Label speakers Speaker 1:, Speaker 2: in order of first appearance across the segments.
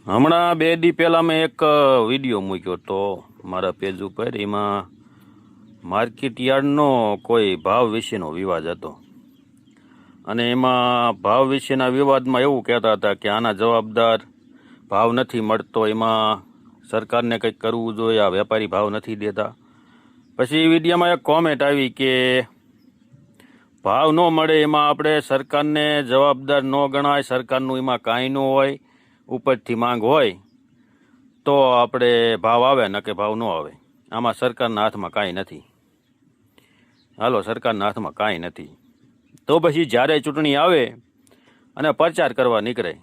Speaker 1: હમણાં 2 દી પહેલાં મેં એક વિડીયો મૂક્યો તો મારા પેજ ઉપર. એમાં માર્કેટ યાર્ડનો કોઈ ભાવ વિશેનો વિવાદ હતો અને એમાં ભાવ વિશેના વિવાદમાં એવું કહેતા હતા કે આના જવાબદાર ભાવ નથી મળતો, એમાં સરકારને કંઈક કરવું જોઈએ, આ વેપારી ભાવ નથી દેતા. પછી એ વિડીયોમાં એક કોમેન્ટ આવી કે ભાવ ન મળે એમાં આપણે સરકારને જવાબદાર ન ગણાય, સરકારનું એમાં કાંઈ ન હોય, ઉપરથી માંગ હોય તો આપણે ભાવ આવે ન કે ભાવ ન આવે. આમાં સરકારના હાથમાં કાંઈ નથી. હાલો, સરકારના હાથમાં કાંઈ નથી. તો પછી જ્યારે ચૂંટણી આવે અને પ્રચાર કરવા નીકળે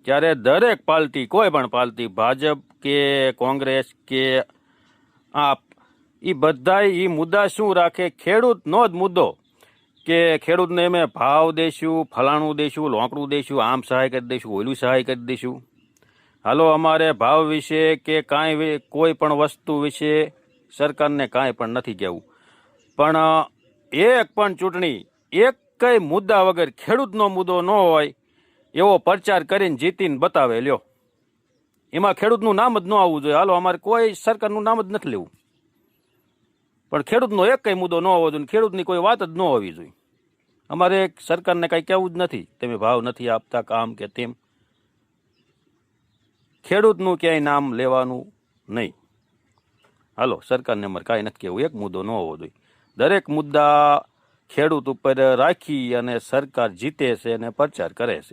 Speaker 1: ત્યારે દરેક પાર્ટી, કોઈ પણ પાર્ટી, ભાજપ કે કોંગ્રેસ કે આપ, એ બધા એ મુદ્દા શું રાખે? ખેડૂતનો જ મુદ્દો કે ખેડૂતને અમે ભાવ દઈશું, ફલાણું દઈશું, લોકડું દઈશું, આમ સહાય કરી દઈશું, ઓલું સહાય કરી દઈશું. હાલો, અમારે ભાવ વિશે કે કાંઈ કોઈ પણ વસ્તુ વિશે સરકારને કાંઈ પણ નથી કહેવું, પણ એક પણ ચૂંટણી એક કઈ મુદ્દા વગર ખેડૂતનો મુદ્દો ન હોય એવો પ્રચાર કરીને જીતીને બતાવે. લ્યો, એમાં ખેડૂતનું નામ જ ન આવવું જોઈએ. હાલો, અમારે કોઈ સરકારનું નામ જ નથી લેવું, પણ ખેડૂતનો એક કઈ મુદ્દો ન હોવો જોઈએ, ખેડૂતની કોઈ વાત જ ન હોવી જોઈએ. અમારે સરકારને કાંઈ કહેવું જ નથી તમે ભાવ નથી આપતા, કામ કે તેમ. ખેડૂતનું ક્યાંય નામ લેવાનું નહીં. હાલો, સરકારને અમારે કાંઈ નથી કહેવું, એક મુદ્દો ન હોવો જોઈએ. દરેક મુદ્દા ખેડૂત ઉપર રાખી અને સરકાર જીતે છે અને પ્રચાર કરે છે.